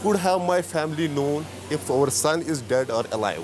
could have my family known if our son is dead or alive?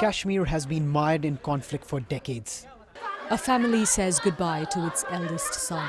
Kashmir has been mired in conflict for decades. A family says goodbye to its eldest son.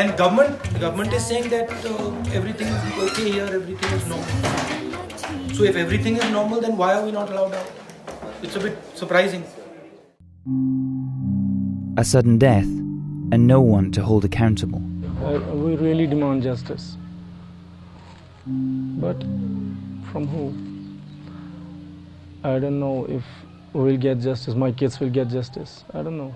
And government is saying that everything is okay here, everything is normal. So if everything is normal, then why are we not allowed out? It's a bit surprising. A sudden death and no one to hold accountable. We really demand justice. But from who? I don't know if we'll get justice, my kids will get justice. I don't know.